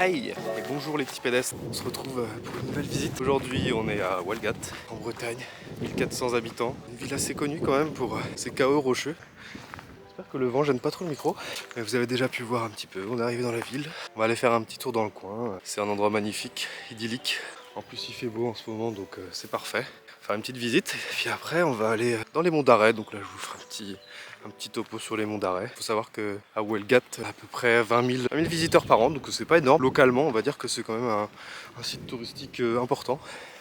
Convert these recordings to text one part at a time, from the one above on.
Hey et bonjour les petits pédestres, on se retrouve pour une nouvelle visite. Aujourd'hui on est à Walgat, en Bretagne, 1400 habitants. Une ville assez connue quand même pour ses chaos rocheux. J'espère que le vent gêne pas trop le micro. Mais vous avez déjà pu voir un petit peu, on est arrivé dans la ville. On va aller faire un petit tour dans le coin. C'est un endroit magnifique, idyllique. En plus il fait beau en ce moment donc c'est parfait. Faire une petite visite et puis après on va aller dans les monts d'Arrée. Donc là je vous ferai un petit topo sur les monts d'Arrée. Il faut savoir qu'à Walgat, à peu près 20 000 visiteurs par an, donc c'est pas énorme. Localement, on va dire que c'est quand même un site touristique important.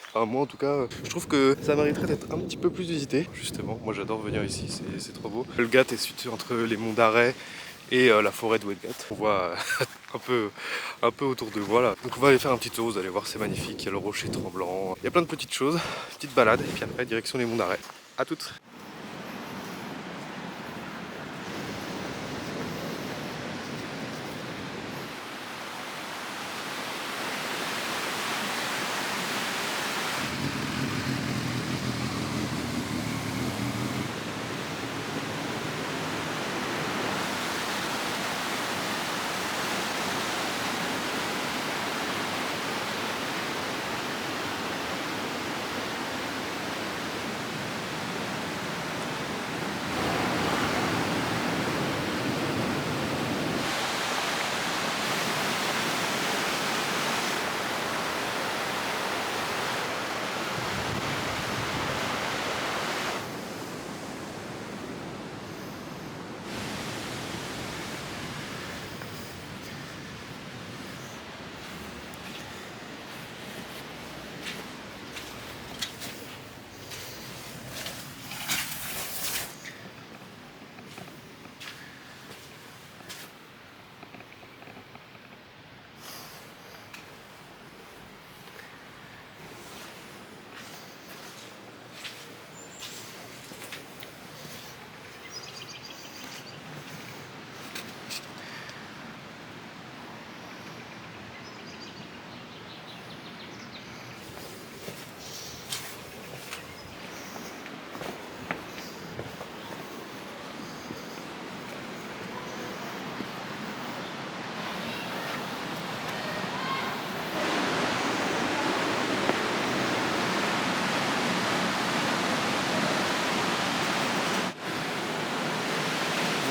Enfin, moi en tout cas, je trouve que ça mériterait d'être un petit peu plus visité. Justement, moi j'adore venir ici, c'est trop beau. Walgat est situé entre les monts d'Arrée et la forêt de Walgat. On voit un peu autour de voilà. Donc on va aller faire un petit tour, vous allez voir, c'est magnifique. Il y a le rocher tremblant, il y a plein de petites choses, petite balade, et puis après direction les monts d'Arrée. À toutes.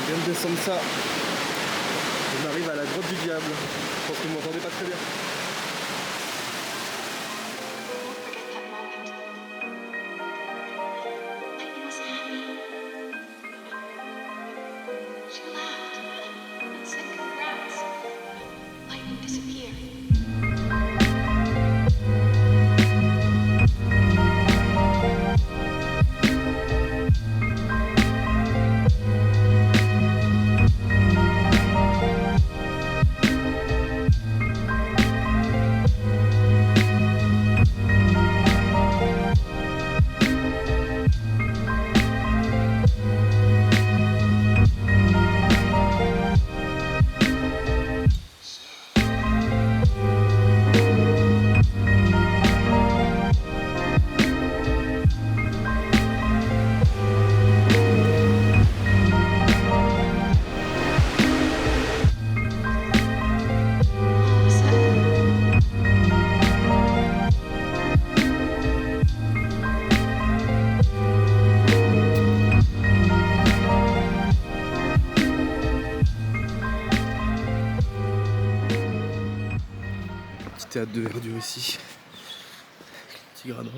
Je viens de descendre ça. On arrive à la grotte du diable. Je pense que vous m'entendez pas très bien. Petit théâtre de verdure ici. Petit gradin.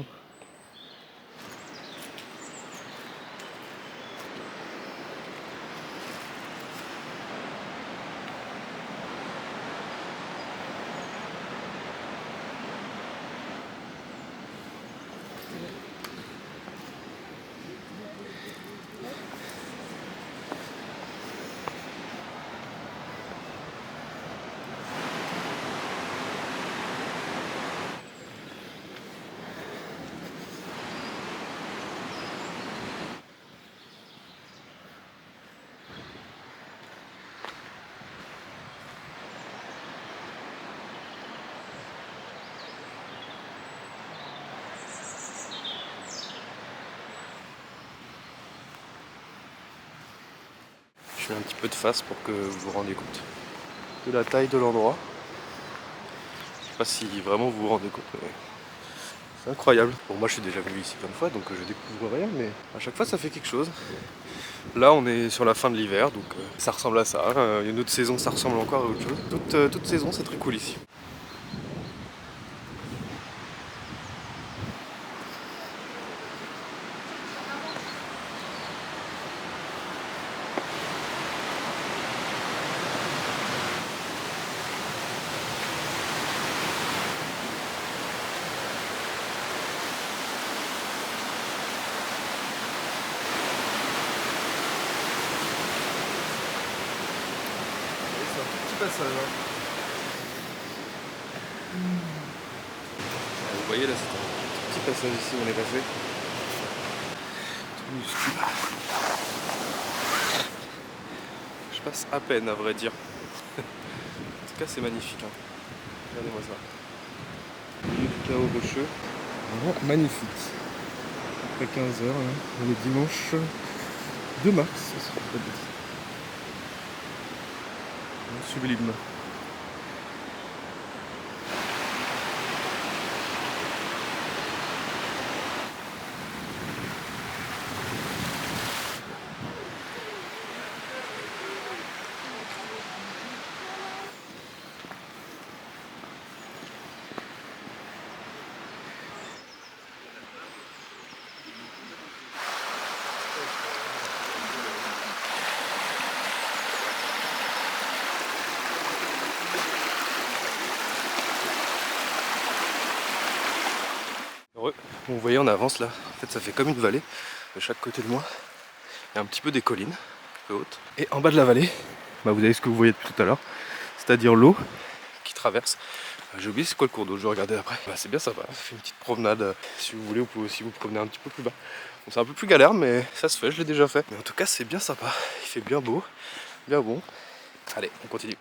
Je mets un petit peu de face pour que vous vous rendiez compte de la taille de l'endroit. pas si vraiment vous vous rendez compte, mais c'est incroyable. Bon, moi je suis déjà venu ici plein de fois, donc je découvre rien, mais à chaque fois ça fait quelque chose. Là on est sur la fin de l'hiver, donc ça ressemble à ça. Une autre saison ça ressemble encore à autre chose. Toute saison c'est très cool ici. Passage, hein. Vous voyez là, c'est un petit passage ici où on est passé. Tout minuscule. Je passe à peine à vrai dire. En tout cas c'est magnifique. Hein. Regardez-moi ça. Milieu du chaos rocheux. Vraiment magnifique. Après 15h, là, on est dimanche 2 mars. Sublime. Bon, vous voyez, on avance là. En fait, ça fait comme une vallée. De chaque côté de moi, il y a un petit peu des collines, un peu hautes. Et en bas de la vallée, bah, vous avez ce que vous voyez depuis tout à l'heure, c'est-à-dire l'eau qui traverse. J'ai oublié c'est quoi le cours d'eau, je vais regarder après. Bah, c'est bien sympa, ça fait une petite promenade. Si vous voulez, vous pouvez aussi vous promener un petit peu plus bas. Bon, c'est un peu plus galère, mais ça se fait, je l'ai déjà fait. Mais en tout cas, c'est bien sympa. Il fait bien beau, bien bon. Allez, on continue.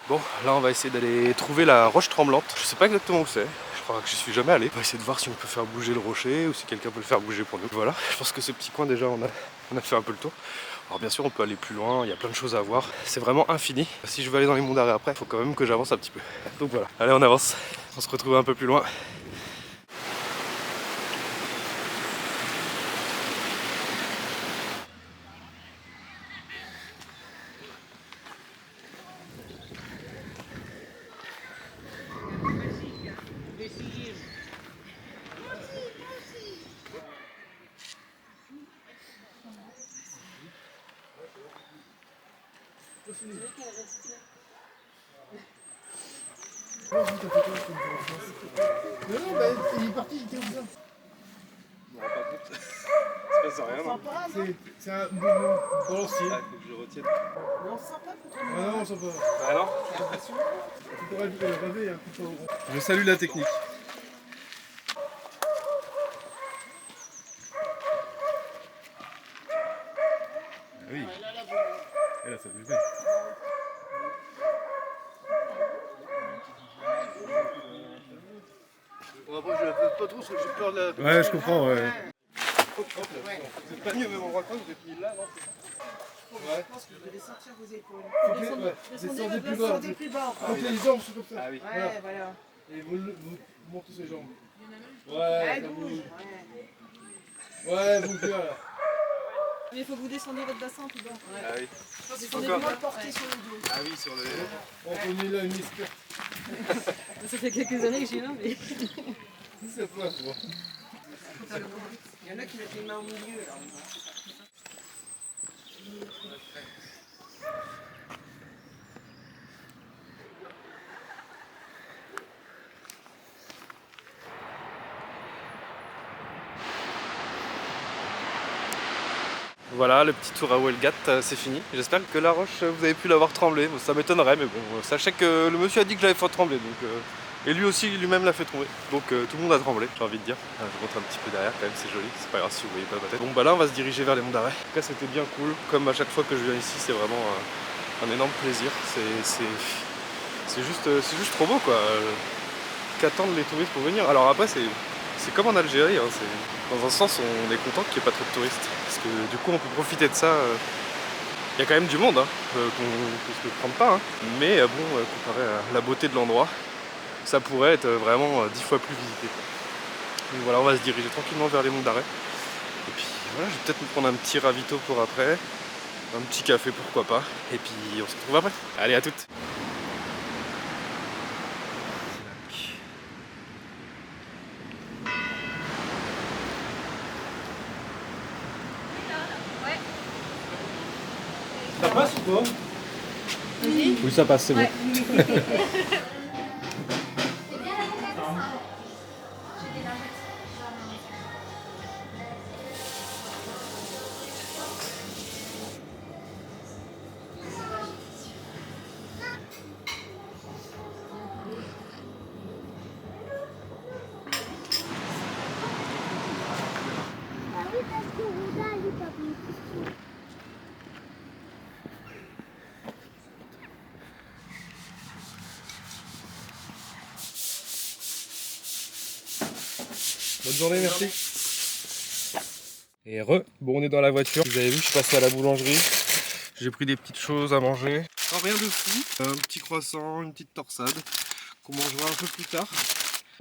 Bon, là on va essayer d'aller trouver la roche tremblante. Je sais pas exactement où c'est, je crois que j'y suis jamais allé. On va essayer de voir si on peut faire bouger le rocher ou si quelqu'un peut le faire bouger pour nous. Voilà, je pense que ce petit coin déjà on a fait un peu le tour. Alors bien sûr on peut aller plus loin, il y a plein de choses à voir. C'est vraiment infini. Si je veux aller dans les monts d'arrêt après, il faut quand même que j'avance un petit peu. Donc voilà, allez on avance, on se retrouve un peu plus loin. Non, bah, il est parti, j'étais où ça? Il se passe rien, non? C'est un mouvement balancier. Ah, faut que je retienne. Non, sympa pour toi. Ah non, sympa. Ah non? Tu pourrais rêver un coup de rond. Je salue la technique. Ah oui. Et là, ça bouge bien. Bon, après, je la fais pas trop parce que j'ai peur de la. Ouais, je comprends, ouais. C'est pas mieux, même endroit que vous êtes mis là, non? Ouais. Je pense que vous devez sortir vos épaules. Descendez plus bas. Descendez plus bas encore. Donc les jambes sont comme ça. Ah oui. Ouais, voilà. Et vous montez ses jambes. Ouais, Ouais, ça bouge. bouge. Ouais. Ouais, bouge bien là. Mais il faut que vous descendiez votre bassin plus bas. Ouais. Ah oui. Descendez Encore. moins le porter sur le dos. Ah oui, sur le. On peut mettre là une escale. Ça fait quelques années que j'y vais, mais. C'est pas bon. Il y en a qui mettent les mains au milieu là. Voilà, le petit tour à Walgat, c'est fini. J'espère que la roche, vous avez pu l'avoir tremblé. Bon, ça m'étonnerait, mais bon, sachez que le monsieur a dit que j'avais fait trembler, donc Et lui aussi, lui-même l'a fait tomber. Donc tout le monde a tremblé, j'ai envie de dire. Je vous montre un petit peu derrière quand même, c'est joli. C'est pas grave si vous voyez pas ma tête. Bon bah là, on va se diriger vers les Monts d'Arrêt. En tout cas, c'était bien cool. Comme à chaque fois que je viens ici, c'est vraiment un énorme plaisir. C'est juste trop beau quoi. Qu'attendent les touristes pour venir. Alors après, c'est comme en Algérie. Hein. Dans un sens, on est content qu'il n'y ait pas trop de touristes. Parce que du coup, on peut profiter de ça. Il y a quand même du monde, hein, qu'on peut se prendre pas. Hein. Mais bon, comparé à la beauté de l'endroit, ça pourrait être vraiment 10 fois plus visité. Donc voilà, on va se diriger tranquillement vers les Monts d'Arrêt. Et puis voilà, je vais peut-être me prendre un petit ravito pour après. Un petit café, pourquoi pas. Et puis on se retrouve après. Allez, à toutes. Ça passe ou pas? Oui, ça passe, c'est bon. Bonne journée, merci. Et bon, on est dans la voiture. Vous avez vu, je suis passé à la boulangerie. J'ai pris des petites choses à manger. Non, rien de fou. Un petit croissant, une petite torsade qu'on mangera un peu plus tard.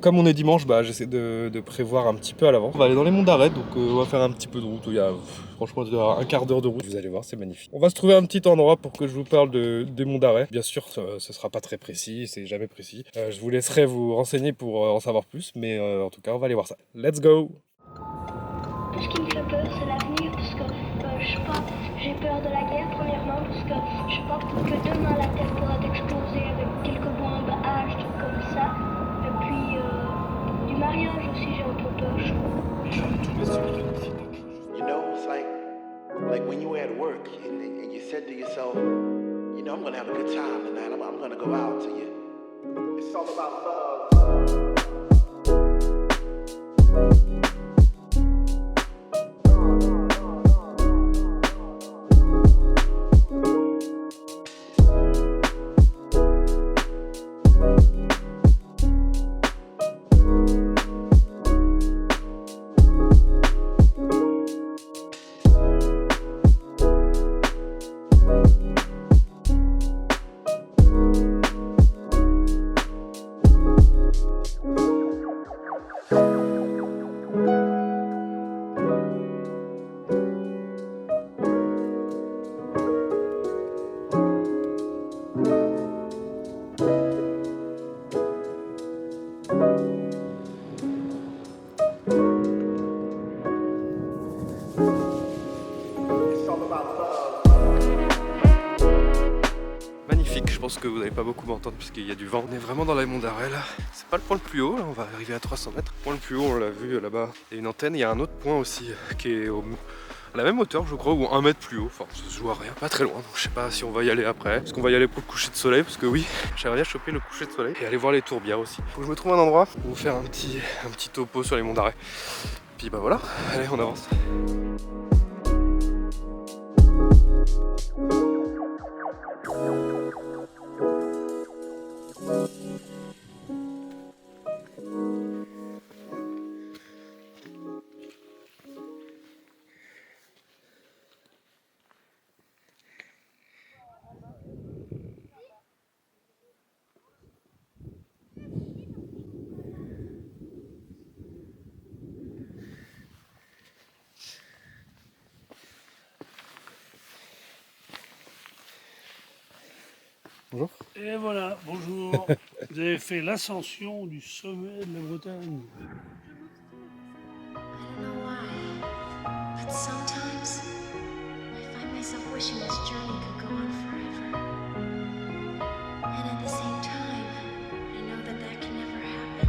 Comme on est dimanche, j'essaie de prévoir un petit peu à l'avance. On va aller dans les Monts d'Arrêt, donc on va faire un petit peu de route. Il y a franchement un quart d'heure de route. Vous allez voir, c'est magnifique. On va se trouver un petit endroit pour que je vous parle des Monts d'Arrêt. Bien sûr, ce sera pas très précis, c'est jamais précis. Je vous laisserai vous renseigner pour en savoir plus, mais en tout cas, on va aller voir ça. Let's go! Ce qui me fait peur, c'est l'avenir, parce que je sais pas, j'ai peur de la guerre premièrement, parce que je sais pas, peut-être que demain la Terre pourrait exploser avec quelques bombes H, trucs comme ça. Et puis du mariage aussi, j'ai un peu peur. You know, it's like when you were at work and you said to yourself, you know, I'm gonna have a good time tonight. I'm gonna go out to you. It's all about love. Magnifique, je pense que vous n'allez pas beaucoup m'entendre puisqu'il y a du vent. On est vraiment dans les Monts d'Arrêt là. C'est pas le point le plus haut, là. On va arriver à 300 mètres. Le point le plus haut, on l'a vu là-bas. Il y a une antenne, il y a un autre point aussi qui est à la même hauteur, je crois, ou 1 mètre plus haut. Enfin, ça se joue à rien, pas très loin. Donc je sais pas si on va y aller après. Est-ce qu'on va y aller pour le coucher de soleil? Parce que oui, j'aimerais bien choper le coucher de soleil et aller voir les tourbières aussi. Faut que je me trouve un endroit pour vous faire un petit topo sur les Monts d'Arrêt. Puis bah voilà, allez, on avance. Bonjour. Et voilà, bonjour. Vous avez fait l'ascension du sommet de la Bretagne. I don't know why, but sometimes I find myself wishing this journey could go on forever. And at the same time, I know that that can never happen.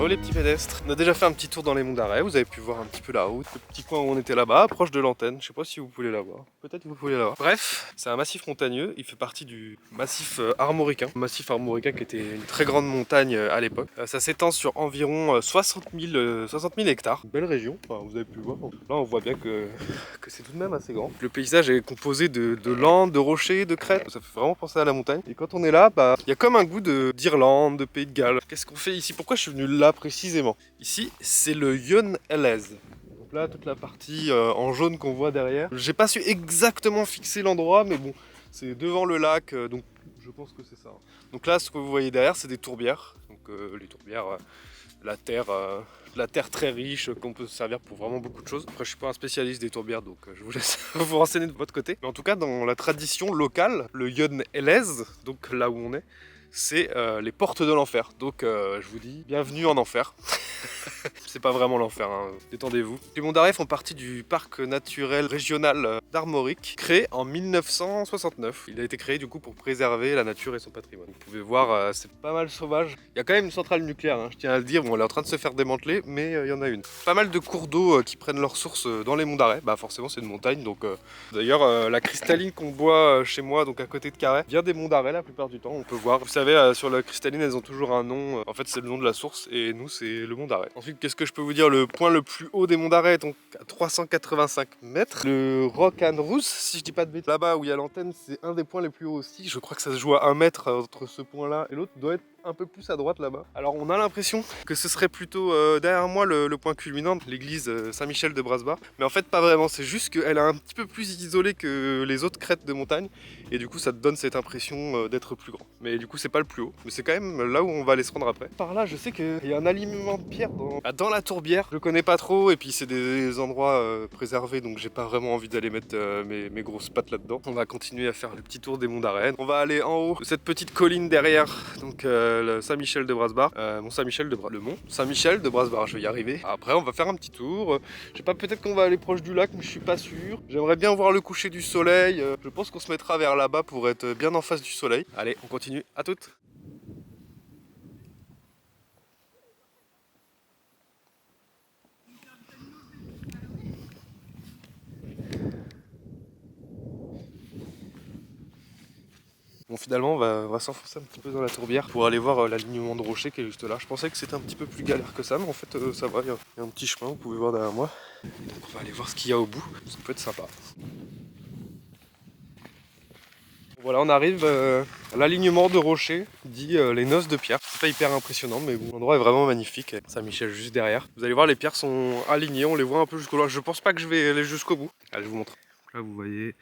les petits pédestres. On a déjà fait un petit tour dans les monts d'Arrée, vous avez pu voir un petit peu la route, le petit coin où on était là-bas, proche de l'antenne. Je sais pas si vous pouvez la voir, peut-être que vous pouvez la voir. Bref, c'est un massif montagneux, il fait partie du massif armoricain. Le massif armoricain qui était une très grande montagne à l'époque. Ça s'étend sur environ 60 000 hectares. Une belle région, enfin, vous avez pu voir. Là on voit bien que c'est tout de même assez grand. Le paysage est composé de landes, de rochers, de crêtes. Ça fait vraiment penser à la montagne. Et quand on est là, il y a comme un goût d'Irlande, de Pays de Galles. Qu'est-ce qu'on fait ici? Pourquoi je suis venu là précisément? Ici, c'est le Yonne Elez. Donc là, toute la partie en jaune qu'on voit derrière. J'ai pas su exactement fixer l'endroit, mais bon, c'est devant le lac, donc je pense que c'est ça. Donc là, ce que vous voyez derrière, c'est des tourbières. Donc les tourbières, la terre très riche qu'on peut se servir pour vraiment beaucoup de choses. Après, je suis pas un spécialiste des tourbières, donc je vous laisse vous renseigner de votre côté. Mais en tout cas, dans la tradition locale, le Yonne Elez, donc là où on est, c'est les portes de l'enfer. Donc je vous dis, bienvenue en enfer. C'est pas vraiment l'enfer, hein. Détendez-vous. Les monts d'Arrée font partie du parc naturel régional d'Armorique, créé en 1969. Il a été créé du coup pour préserver la nature et son patrimoine. Vous pouvez voir, c'est pas mal sauvage. Il y a quand même une centrale nucléaire, hein, je tiens à le dire. Bon, elle est en train de se faire démanteler, mais il y en a une. Pas mal de cours d'eau qui prennent leur source dans les monts d'Arrée. Bah forcément c'est une montagne, donc d'ailleurs la cristalline qu'on boit chez moi, donc à côté de Carhaix, vient des monts d'Arrêt la plupart du temps. On peut voir. Vous savez, sur la cristalline, elles ont toujours un nom. En fait, c'est le nom de la source, et nous c'est le mont d'Arrée. Ensuite, qu'est-ce que je peux vous dire? Le point le plus haut des monts d'Arrée est donc à 385 mètres. Le Rock and Rousse, si je dis pas de bêtises, là-bas où il y a l'antenne, c'est un des points les plus hauts aussi. Je crois que ça se joue à 1 mètre entre ce point-là et l'autre, doit être un peu plus à droite là-bas. Alors on a l'impression que ce serait plutôt derrière moi le point culminant, l'église Saint-Michel de Brasbar. Mais en fait pas vraiment, c'est juste qu'elle est un petit peu plus isolée que les autres crêtes de montagne. Et du coup ça te donne cette impression d'être plus grand. Mais du coup c'est pas le plus haut. Mais c'est quand même là où on va aller se rendre après. Par là je sais qu'il y a un alignement de pierre dans la tourbière. Je connais pas trop et puis c'est des endroits préservés, donc j'ai pas vraiment envie d'aller mettre mes grosses pattes là-dedans. On va continuer à faire le petit tour des monts d'Arrée. On va aller en haut de cette petite colline derrière, donc le Saint-Michel de Brasbar, le mont Saint-Michel de Brasbar, je vais y arriver. Après on va faire un petit tour, je sais pas, peut-être qu'on va aller proche du lac, mais je suis pas sûr. J'aimerais bien voir le coucher du soleil, je pense qu'on se mettra vers là-bas pour être bien en face du soleil. Allez, on continue, à toutes. Bon, finalement on va s'enfoncer un petit peu dans la tourbière pour aller voir l'alignement de rochers qui est juste là. Je pensais que c'était un petit peu plus galère que ça, mais en fait ça va, il y a un petit chemin, vous pouvez voir derrière moi. Donc on va aller voir ce qu'il y a au bout, ça peut être sympa. Voilà, on arrive à l'alignement de rochers, dit les noces de pierre. C'est pas hyper impressionnant, mais bon, l'endroit est vraiment magnifique. Saint-Michel juste derrière. Vous allez voir, les pierres sont alignées, on les voit un peu jusqu'au loin. Je pense pas que je vais aller jusqu'au bout. Allez, je vous montre. Donc là vous voyez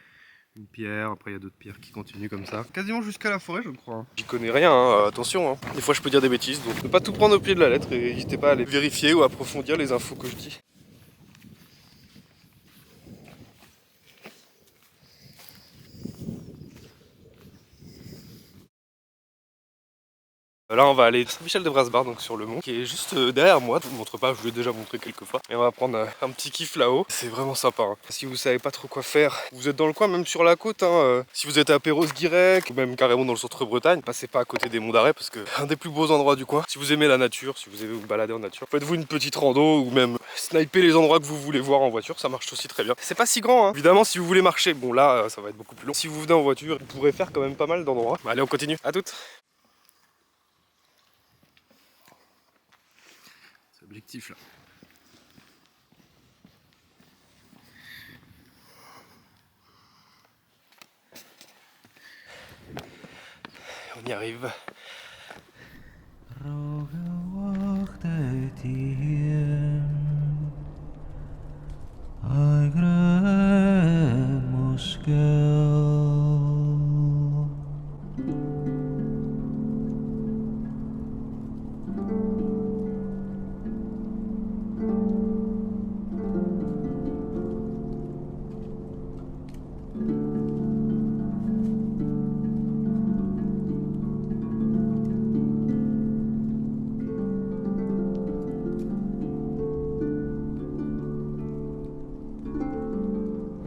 une pierre, après il y a d'autres pierres qui continuent comme ça. Quasiment jusqu'à la forêt je crois. J'y connais rien, hein, attention. Hein. Des fois je peux dire des bêtises, donc ne pas tout prendre au pied de la lettre et n'hésitez pas à aller vérifier ou approfondir les infos que je dis. Là on va aller à Saint-Michel de Brasbar, donc sur le mont, qui est juste derrière moi. Je vous montre pas, je vous l'ai déjà montré quelques fois. Et on va prendre un petit kiff là-haut. C'est vraiment sympa. Hein. Si vous savez pas trop quoi faire, vous êtes dans le coin, même sur la côte. Hein. Si vous êtes à Perros-Guirec, ou même carrément dans le centre-Bretagne, passez pas à côté des monts d'Arrée, parce que un des plus beaux endroits du coin. Si vous aimez la nature, si vous aimez vous balader en nature, faites-vous une petite rando, ou même sniper les endroits que vous voulez voir en voiture, ça marche aussi très bien. C'est pas si grand, hein. Évidemment si vous voulez marcher, bon là ça va être beaucoup plus long. Si vous venez en voiture, vous pourrez faire quand même pas mal d'endroits. Allez, on continue, à toutes. Objectif là. On y arrive.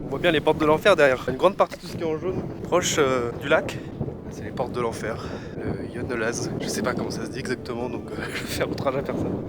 On voit bien les portes de l'enfer derrière. Une grande partie de tout ce qui est en jaune, proche du lac. C'est les portes de l'enfer, le Yonelaz. Je sais pas comment ça se dit exactement, donc je vais faire outrage à personne.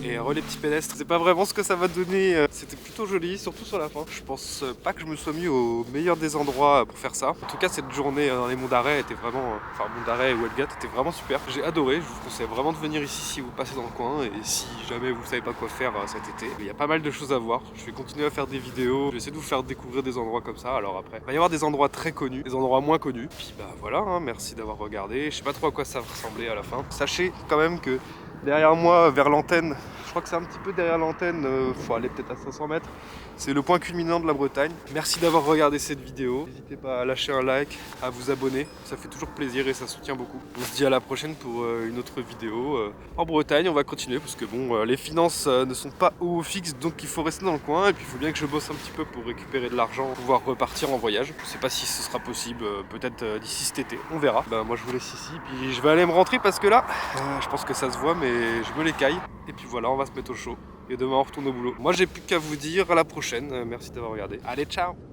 Et les petits pédestres, c'est pas vraiment ce que ça va donner, c'était plutôt joli, surtout sur la fin. Je pense pas que je me sois mis au meilleur des endroits pour faire ça. En tout cas, cette journée dans les monts d'Arrée était vraiment, enfin monts d'Arrêt et Walgat était vraiment super. J'ai adoré, je vous conseille vraiment de venir ici si vous passez dans le coin et si jamais vous savez pas quoi faire cet été. Il y a pas mal de choses à voir, je vais continuer à faire des vidéos, je vais essayer de vous faire découvrir des endroits comme ça. Alors après, il va y avoir des endroits très connus, des endroits moins connus. Puis bah voilà, hein, merci d'avoir regardé. Je sais pas trop à quoi ça va ressembler à la fin. Sachez quand même que derrière moi, vers l'antenne, je crois que c'est un petit peu derrière l'antenne, faut aller peut-être à 500 mètres. C'est le point culminant de la Bretagne. Merci d'avoir regardé cette vidéo. N'hésitez pas à lâcher un like, à vous abonner. Ça fait toujours plaisir et ça soutient beaucoup. On se dit à la prochaine pour une autre vidéo. En Bretagne, on va continuer parce que bon, les finances ne sont pas au fixe, donc il faut rester dans le coin. Et puis il faut bien que je bosse un petit peu pour récupérer de l'argent, pour pouvoir repartir en voyage. Je sais pas si ce sera possible, peut-être d'ici cet été. On verra. Bah, moi je vous laisse ici, puis je vais aller me rentrer parce que là, je pense que ça se voit, mais je me l'écaille. Et puis voilà, on va se mettre au chaud. Et demain on retourne au boulot. Moi j'ai plus qu'à vous dire à la prochaine. Merci d'avoir regardé. Allez, ciao!